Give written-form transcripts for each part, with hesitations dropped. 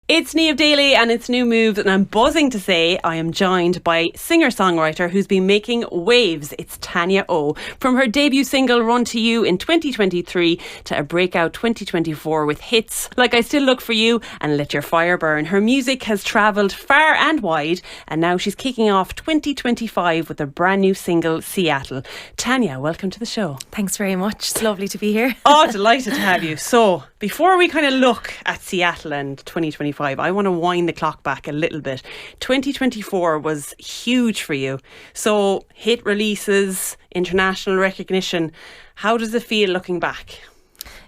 It's Niamh Daly and it's New Moves, and I'm buzzing to say I am joined by singer-songwriter who's been making waves. It's Tanya O. From her debut single Run to You in 2023 to a breakout 2024 with hits like I Still Look For You and Let Your Fire Burn. Her music has travelled far and wide, and now she's kicking off 2025 with a brand new single, Seattle. Tanya, welcome to the show. Thanks very much. It's lovely to be here. Oh, delighted to have you. So, before we kind of look at Seattle and 2025, I want to wind the clock back a little bit. 2024 was huge for you. So, hit releases, international recognition. How does it feel looking back?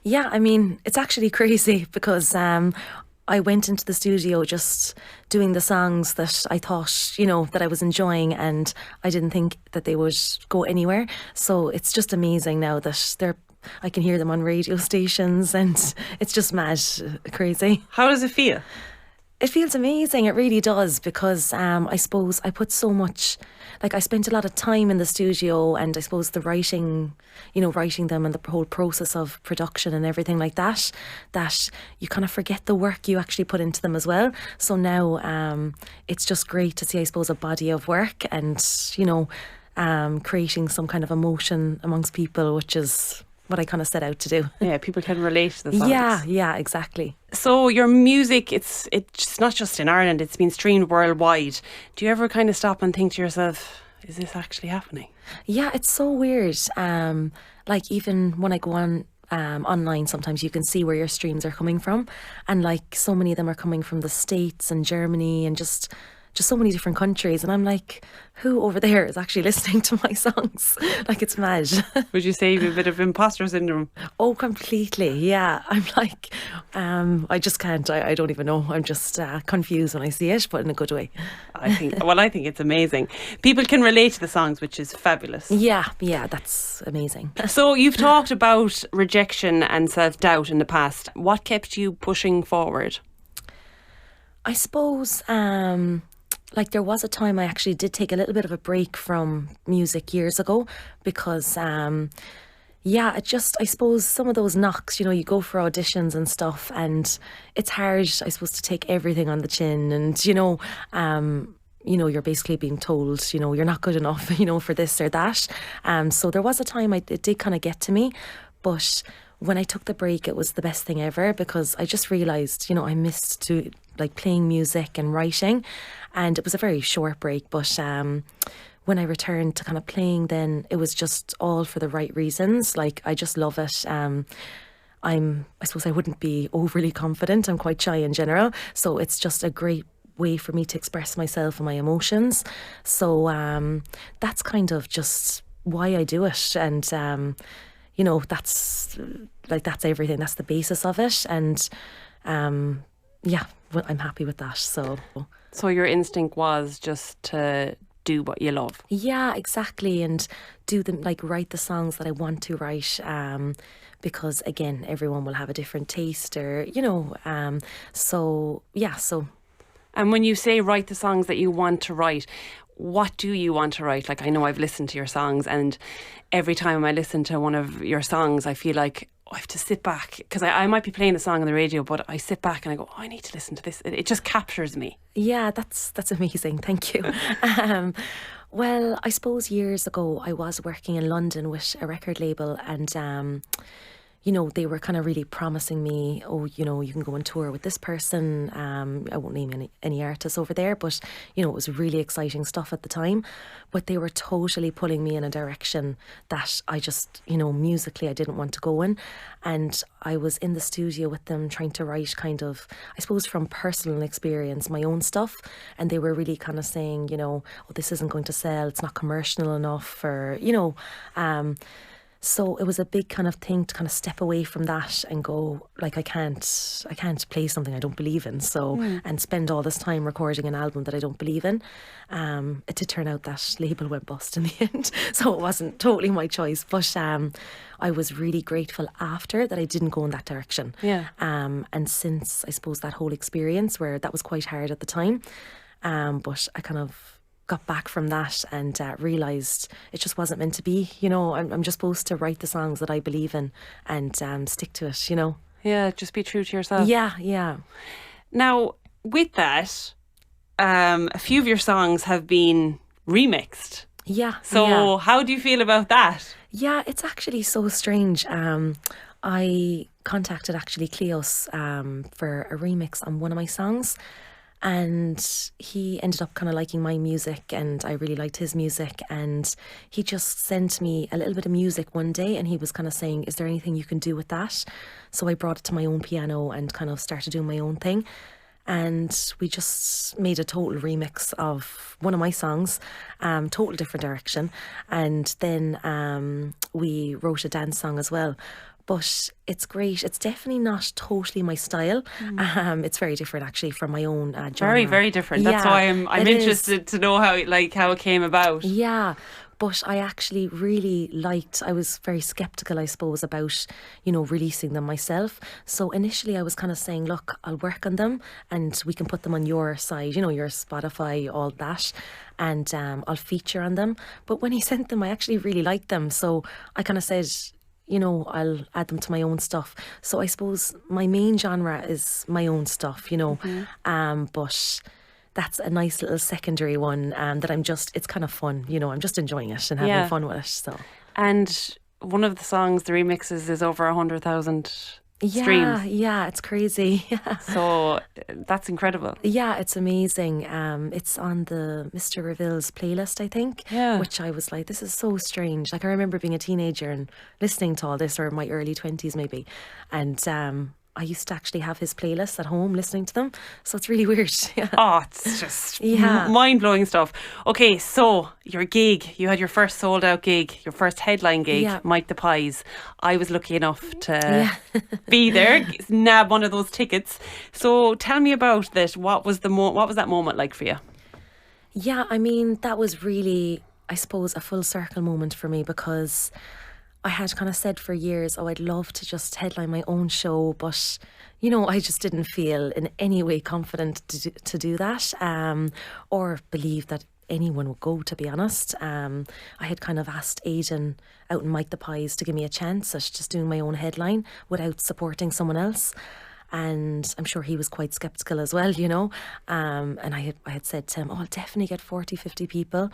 Yeah, I mean, it's actually crazy because I went into the studio just doing the songs that I thought, that I was enjoying, and I didn't think that they would go anywhere. So it's just amazing now that I can hear them on radio stations, and it's just mad, crazy. How does it feel? It feels amazing, it really does, because I suppose I put so much, I spent a lot of time in the studio, and I suppose the writing them and the whole process of production and everything like that you kind of forget the work you actually put into them as well. So now it's just great to see, I suppose, a body of work and, creating some kind of emotion amongst people, which is what I kind of set out to do. Yeah, people can relate to the songs. Yeah, exactly. So your music, it's not just in Ireland, it's been streamed worldwide. Do you ever kind of stop and think to yourself, is this actually happening? Yeah, it's so weird. Even when I go on online, sometimes you can see where your streams are coming from, and so many of them are coming from the States and Germany and just so many different countries, and I'm like, who over there is actually listening to my songs? It's mad. Would you say you have a bit of imposter syndrome? Oh, completely, yeah. I'm like, I just can't, I don't even know. I'm just confused when I see it, but in a good way. I think it's amazing. People can relate to the songs, which is fabulous. Yeah, that's amazing. So you've talked about rejection and self-doubt in the past. What kept you pushing forward? I suppose there was a time I actually did take a little bit of a break from music years ago because I suppose some of those knocks, you go for auditions and stuff, and it's hard, I suppose, to take everything on the chin, and you're basically being told, you're not good enough, for this or that. So there was a time it did kind of get to me, but when I took the break, it was the best thing ever, because I just realised, I missed playing music and writing, and it was a very short break, but when I returned to kind of playing, then it was just all for the right reasons. I just love it. I suppose I wouldn't be overly confident. I'm quite shy in general, so it's just a great way for me to express myself and my emotions. So that's kind of just why I do it, and that's everything. That's the basis of it, and I'm happy with that. So your instinct was just to do what you love. Yeah, exactly, and do them, write the songs that I want to write, because again, everyone will have a different taste, or so. And when you say write the songs that you want to write, what do you want to write? I know I've listened to your songs, and every time I listen to one of your songs, I feel like I have to sit back, because I might be playing a song on the radio, but I sit back and I go, I need to listen to this. It just captures me. Yeah, that's amazing. Thank you. Well, I suppose years ago I was working in London with a record label, and they were kind of really promising me, you can go on tour with this person. I won't name any artists over there, but, it was really exciting stuff at the time. But they were totally pulling me in a direction that I just, musically I didn't want to go in. And I was in the studio with them trying to write kind of, I suppose, from personal experience, my own stuff. And they were really kind of saying, this isn't going to sell, it's not commercial enough, or, so it was a big kind of thing to kind of step away from that and go, I can't play something I don't believe in. So, and spend all this time recording an album that I don't believe in. It did turn out that label went bust in the end. So it wasn't totally my choice. But I was really grateful after that I didn't go in that direction. Yeah. And since, I suppose, that whole experience, where that was quite hard at the time, but I kind of got back from that and realised it just wasn't meant to be. I'm just supposed to write the songs that I believe in and stick to it, Yeah, just be true to yourself. Yeah. Now, with that, a few of your songs have been remixed. Yeah. So how do you feel about that? Yeah, it's actually so strange. I contacted actually Cleos for a remix on one of my songs, and he ended up kind of liking my music, and I really liked his music, and he just sent me a little bit of music one day, and he was kind of saying, is there anything you can do with that? So I brought it to my own piano and kind of started doing my own thing. And we just made a total remix of one of my songs, total different direction. And then we wrote a dance song as well. But it's great. It's definitely not totally my style. It's very different actually from my own genre. Very, very different. That's why I'm interested to know how it came about. Yeah. But I actually really liked, I was very skeptical, I suppose, about, releasing them myself. So initially I was kind of saying, look, I'll work on them and we can put them on your side, your Spotify, all that. And I'll feature on them. But when he sent them, I actually really liked them. So I kind of said, I'll add them to my own stuff. So I suppose my main genre is my own stuff, but that's a nice little secondary one that it's kind of fun, I'm just enjoying it and having fun with it. So. And one of the songs, the remixes, is over 100,000 streams. Yeah, it's crazy. So that's incredible. Yeah, it's amazing. It's on the Mr. Reville's playlist, I think, which I was like, this is so strange. Like I remember being a teenager and listening to all this, or my early 20s maybe, and I used to actually have his playlists at home listening to them. So it's really weird. Oh, it's just mind-blowing stuff. Okay, so your gig, you had your first sold-out gig, your first headline gig, Mike the Pies. I was lucky enough to be there, nab one of those tickets. So tell me about this. What was that moment like for you? Yeah, I mean, that was really, I suppose, a full circle moment for me, because I had kind of said for years, I'd love to just headline my own show, but I just didn't feel in any way confident to do that, or believe that anyone would go, to be honest. I had kind of asked Aidan out in Mike the Pies to give me a chance at just doing my own headline without supporting someone else. And I'm sure he was quite sceptical as well, and I had said to him, I'll definitely get 40, 50 people,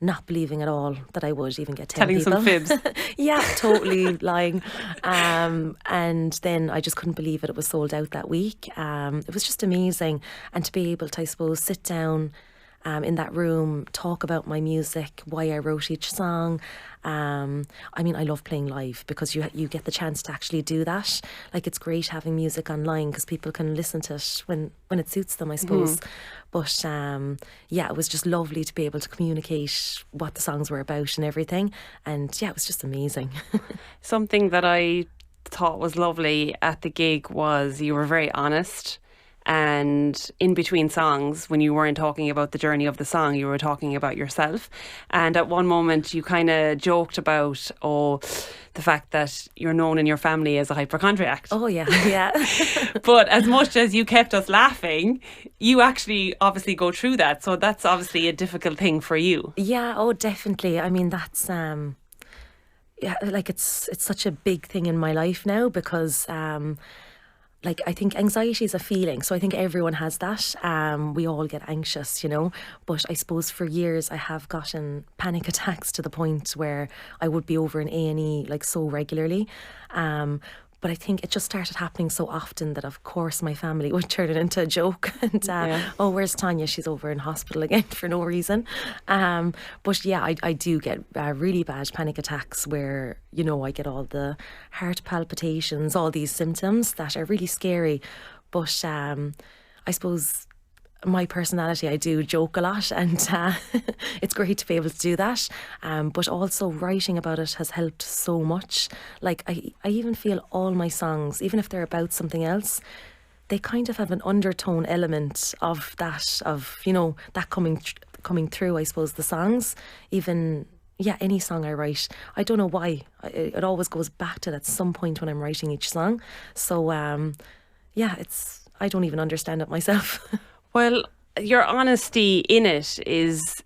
not believing at all that I would even get 10 people. Telling some fibs. Yeah, totally lying. And then I just couldn't believe it was sold out that week. It was just amazing. And to be able to, I suppose, sit down in that room, talk about my music, why I wrote each song. I mean, I love playing live because you get the chance to actually do that. Like, it's great having music online because people can listen to it when it suits them, I suppose. But it was just lovely to be able to communicate what the songs were about and everything. And yeah, it was just amazing. Something that I thought was lovely at the gig was you were very honest. And in between songs, when you weren't talking about the journey of the song, you were talking about yourself. And at one moment you kind of joked about the fact that you're known in your family as a hypochondriac. Oh yeah. But as much as you kept us laughing, you actually obviously go through that, so that's obviously a difficult thing for you. Yeah, definitely. I mean, that's it's such a big thing in my life now, because I think anxiety is a feeling, so I think everyone has that. We all get anxious, but I suppose for years I have gotten panic attacks to the point where I would be over in A&E so regularly. But I think it just started happening so often that, of course, my family would turn it into a joke. And, where's Tanya? She's over in hospital again for no reason. But yeah, I do get really bad panic attacks where, I get all the heart palpitations, all these symptoms that are really scary. But I suppose my personality, I do joke a lot, and it's great to be able to do that, but also writing about it has helped so much. I even feel all my songs, even if they're about something else, they kind of have an undertone element of that, that coming through, I suppose, the songs. Even any song I write, I don't know why, it always goes back to that at some point when I'm writing each song. So I don't even understand it myself. Well, your honesty in it is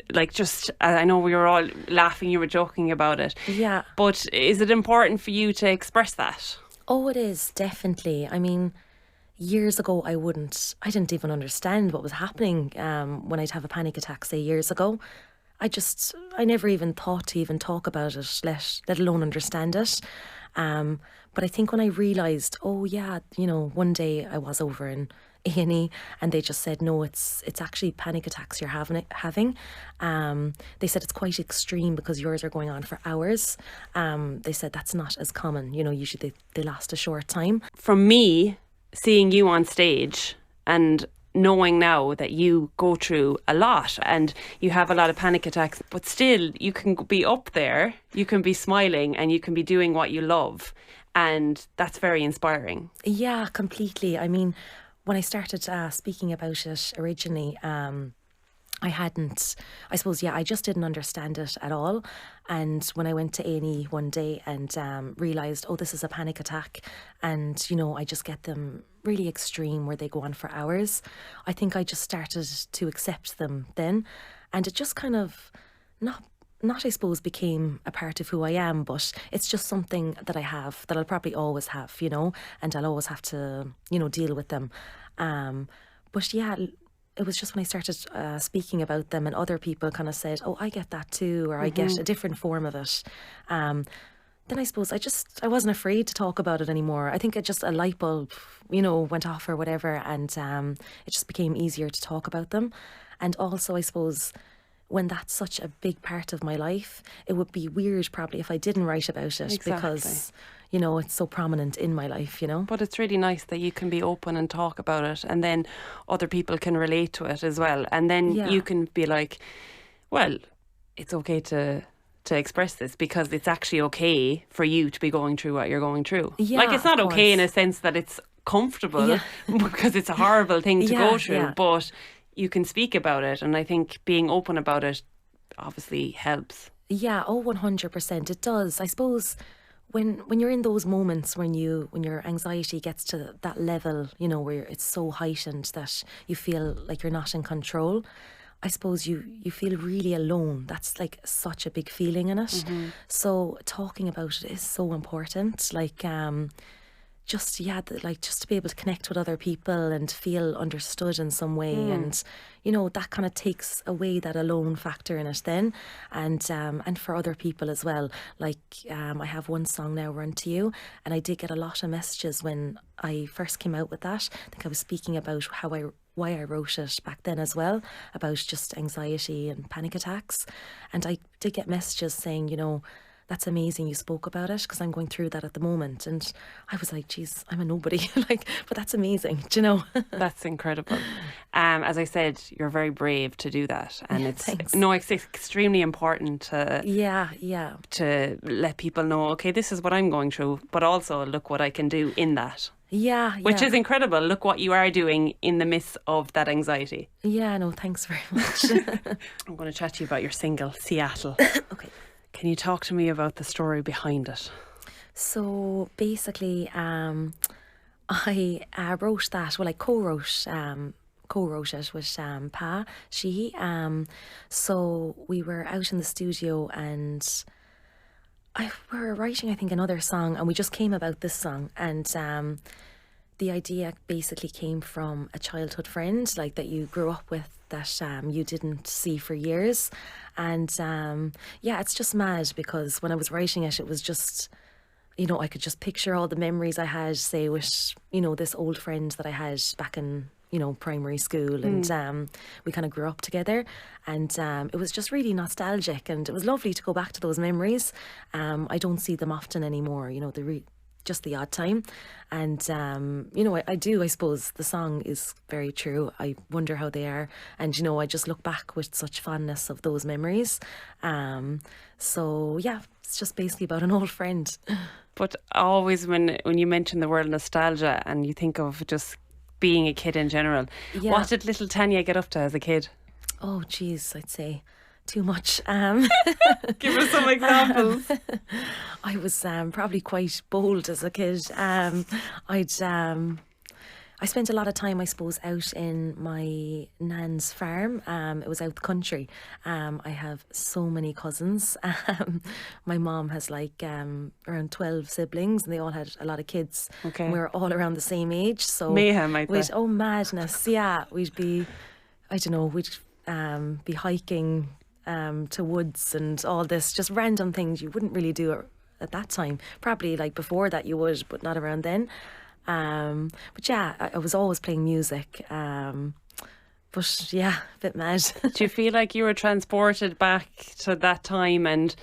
I know we were all laughing, you were joking about it. Yeah. But is it important for you to express that? Oh, it is, definitely. I mean, Years ago, I didn't even understand what was happening when I'd have a panic attack, say years ago. I never even thought to even talk about it, let alone understand it. But I think when I realised, oh yeah, one day I was over in A&E and they just said, no, it's actually panic attacks you're having. They said it's quite extreme because yours are going on for hours. They said that's not as common. Usually they last a short time. From me, seeing you on stage and knowing now that you go through a lot and you have a lot of panic attacks, but still you can be up there, you can be smiling and you can be doing what you love. And that's very inspiring. Yeah, completely. I mean, when I started speaking about it originally, I just didn't understand it at all. And when I went to A&E one day and realised, oh, this is a panic attack, and, I just get them really extreme where they go on for hours, I think I just started to accept them then. And it just kind of, not I suppose, became a part of who I am, but it's just something that I have, that I'll probably always have, and I'll always have to, deal with them. But yeah, it was just when I started speaking about them and other people kind of said, oh, I get that too, or I get a different form of it. Then I suppose I wasn't afraid to talk about it anymore. I think a light bulb, went off or whatever, and it just became easier to talk about them. And also, I suppose, when that's such a big part of my life, it would be weird probably if I didn't write about it. Exactly. Because, it's so prominent in my life, But it's really nice that you can be open and talk about it, and then other people can relate to it as well. And then you can be like, well, it's okay to express this because it's actually okay for you to be going through what you're going through. Yeah, like, it's not okay in a sense that it's comfortable because it's a horrible thing to go through, but you can speak about it, and I think being open about it obviously helps. Yeah, 100%. It does. I suppose when you're in those moments when your anxiety gets to that level, where it's so heightened that you feel like you're not in control, I suppose you feel really alone. That's like such a big feeling in it. So talking about it is so important. Like just to be able to connect with other people and feel understood in some way, and that kind of takes away that alone factor in it then, and for other people as well. Like I have one song now, Run to You, and I did get a lot of messages when I first came out with that. I think I was speaking about why I wrote it back then as well, about just anxiety and panic attacks, and I did get messages saying, that's amazing you spoke about it, because I'm going through that at the moment. And I was like, geez, I'm a nobody. but that's amazing, That's incredible. As I said, you're very brave to do that. And it's extremely important to to let people know, okay, this is what I'm going through, but also look what I can do in that. Yeah. Which is incredible. Look what you are doing in the midst of that anxiety. Yeah, no, thanks very much. I'm going to chat to you about your single, Seattle. Okay. Can you talk to me about the story behind it? So basically, I wrote that. Well, I co-wrote it with Pa. So we were out in the studio and we were writing, I think, another song, and we just came about this song, and the idea basically came from a childhood friend, like that you grew up with, that you didn't see for years. And it's just mad because when I was writing it, it was just, I could just picture all the memories I had, say, with, this old friend that I had back in, primary school, and we kind of grew up together, and it was just really nostalgic, and it was lovely to go back to those memories. I don't see them often anymore, just the odd time. And I do, I suppose the song is very true. I wonder how they are, and I just look back with such fondness of those memories. So yeah, it's just basically about an old friend. But always when you mention the word nostalgia and you think of just being a kid in general, what did little Tanya get up to as a kid? Oh geez, I'd say too much. Give us some examples. I was probably quite bold as a kid. I spent a lot of time, I suppose, out in my nan's farm. It was out the country. I have so many cousins. My mom has like around 12 siblings, and they all had a lot of kids. Okay. And we were all around the same age. So Mayhem, I'd say. oh, madness. Yeah, we'd be, I don't know, we'd be hiking to woods and all this, just random things you wouldn't really do at that time. Probably like before that you would, but not around then. But yeah, I was always playing music. But yeah, a bit mad. Do you feel like you were transported back to that time, and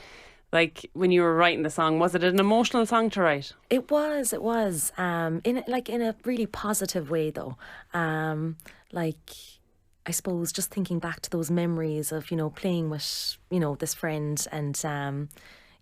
like when you were writing the song, was it an emotional song to write? It was. In a really positive way though. Like, I suppose just thinking back to those memories of, playing with, this friend, and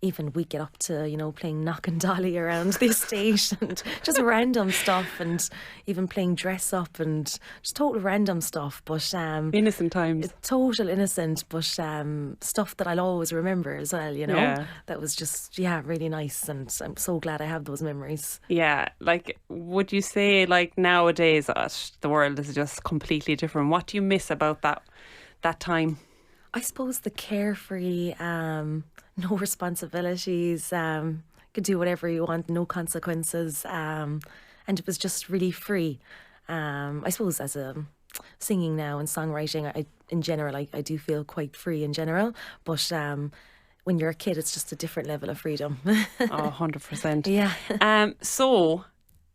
even we get up to, playing knock and dolly around the estate and just random stuff, and even playing dress up and just total random stuff. But Innocent times. total innocent, but stuff that I'll always remember as well, Yeah. That was just, really nice, and I'm so glad I have those memories. Yeah, like, would you say, like, nowadays the world is just completely different? What do you miss about that time? I suppose the carefree, no responsibilities, could do whatever you want, no consequences, and it was just really free. I suppose as a singing now and songwriting, in general, I do feel quite free in general, but when you're a kid, it's just a different level of freedom. Oh, 100%. Yeah. So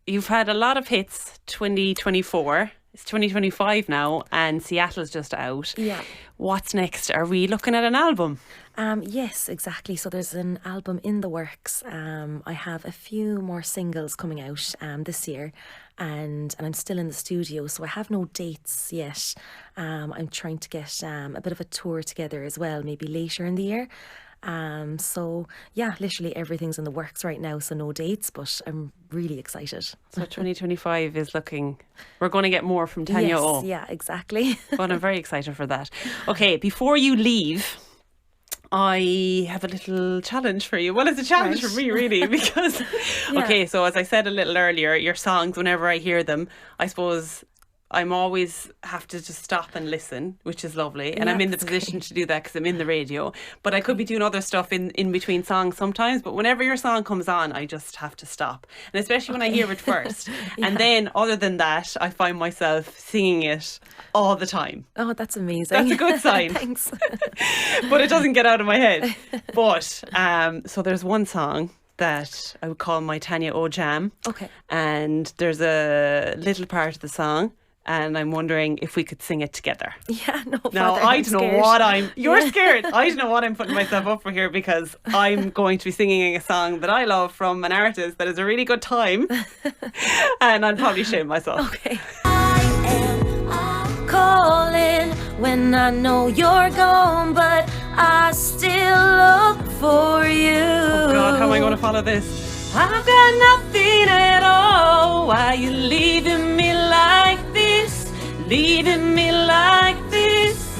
you've had a lot of hits. 2024. It's 2025 now, and Seattle's just out. Yeah. What's next? Are we looking at an album? Yes, exactly. So there's an album in the works. I have a few more singles coming out this year, and I'm still in the studio, so I have no dates yet. I'm trying to get a bit of a tour together as well, maybe later in the year. So yeah, literally everything's in the works right now, so no dates, but I'm really excited. So 2025 is looking, we're going to get more from Tanya Yes, O. yeah, exactly. But I'm very excited for that. Okay, before you leave, I have a little challenge for you. Well, it's a challenge Right. for me, really, because, Yeah. okay, so as I said a little earlier, your songs, whenever I hear them, I suppose I'm always have to just stop and listen, which is lovely. And Yeah, I'm in the that's position to do that because I'm in the radio. But I could be doing other stuff in between songs sometimes. But whenever your song comes on, I just have to stop. And especially when I hear it first. And then, other than that, I find myself singing it all the time. Oh, that's amazing. That's a good sign. Thanks. But it doesn't get out of my head. But so there's one song that I would call my Tanya O jam. Okay. And there's a little part of the song, and I'm wondering if we could sing it together. Yeah, no. Now, bother, I I'm don't know scared. what you're scared. I don't know what I'm putting myself up for here, because I'm going to be singing a song that I love from an artist that is a really good time. And I'll probably shame myself. Okay. I am calling when I know you're gone, but I still look for you. Oh God, how am I going to follow this? I've got nothing at all. Why you leaving me like this? Leaving me like this?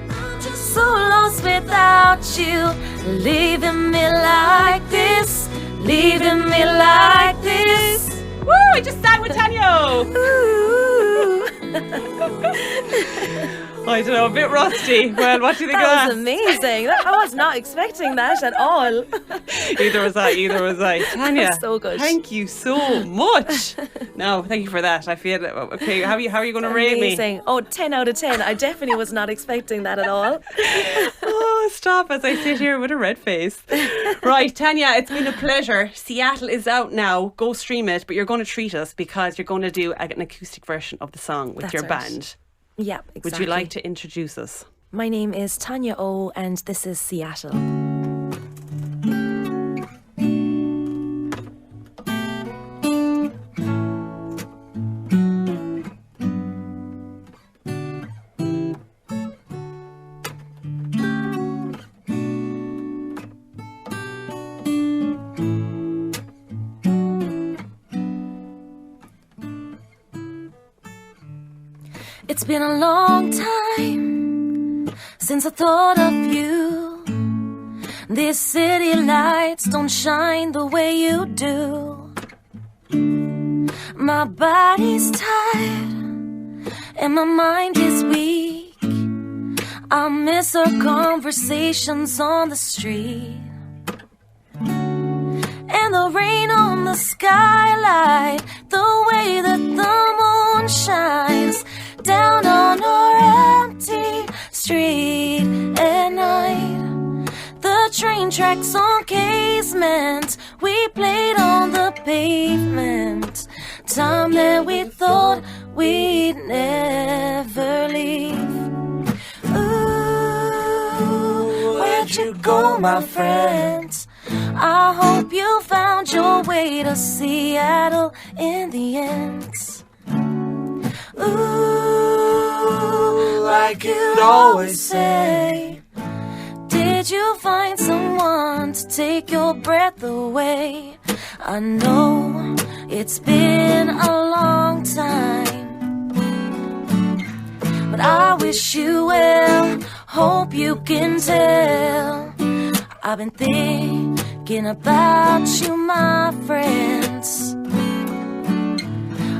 I'm just so lost without you. Leaving me like this. Leaving me like this. Woo! I just sang with Tanya. Ooh. I don't know, a bit rusty. Well, what do you think That of was amazing. I was not expecting that at all. Either was I. Tanya, So good. thank you so much. No, thank you for that. I feel okay. How are you going to rate me? Amazing. Oh, 10 out of 10. I definitely was not expecting that at all. Oh, stop as I sit here with a red face. Right, Tanya, it's been a pleasure. Seattle is out now. Go stream it, but you're going to treat us because you're going to do an acoustic version of the song with That's your right. band. Yeah, exactly. Would you like to introduce us? My name is Tanya O, and this is Seattle. It's been a long time since I thought of you. These city lights don't shine the way you do. My body's tired and my mind is weak. I miss our conversations on the street, and the rain on the skylight, the way that the moon shines down on our empty street at night. The train tracks on casement, we played on the pavement. Time that we thought we'd never leave. Ooh, where'd you go, my friend? I hope you found your way to Seattle in the end. Ooh, like you'd always say, did you find someone to take your breath away? I know it's been a long time, but I wish you well, hope you can tell. I've been thinking about you, my friends.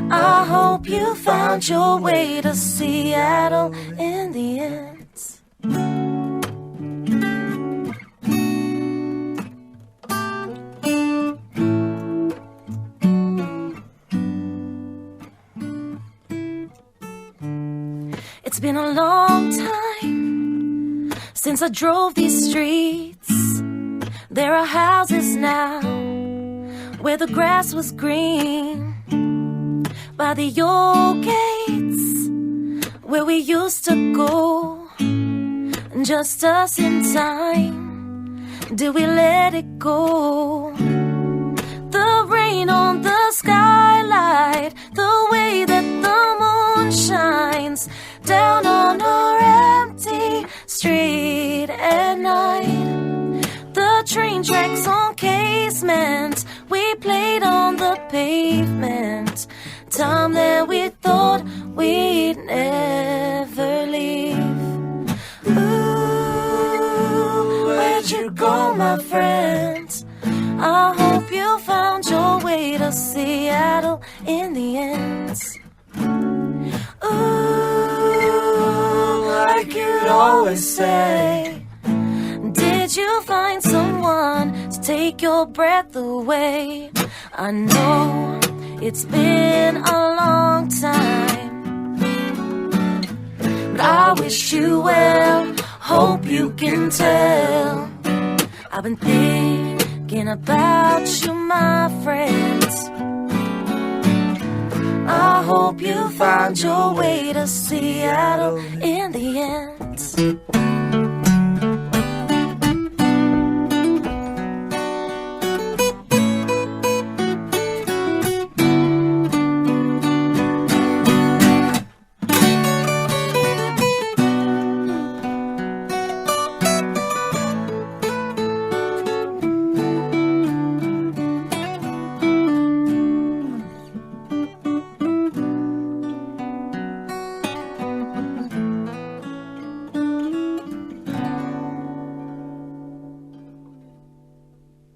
I hope you found your way to Seattle in the end. It's been a long time since I drove these streets. There are houses now where the grass was green, by the old gates where we used to go. Just us in time, did we let it go? The rain on the skylight, the way that the moon shines down on our empty street at night. The train tracks on casement, we played on the pavement. Time that we thought we'd never leave. Ooh, where'd you go, my friend? I hope you found your way to Seattle in the end. Ooh, like you'd always say, did you find someone to take your breath away? I know it's been a long time, but I wish you well, hope you can tell. I've been thinking about you, my friends. I hope you found your way to Seattle in the end.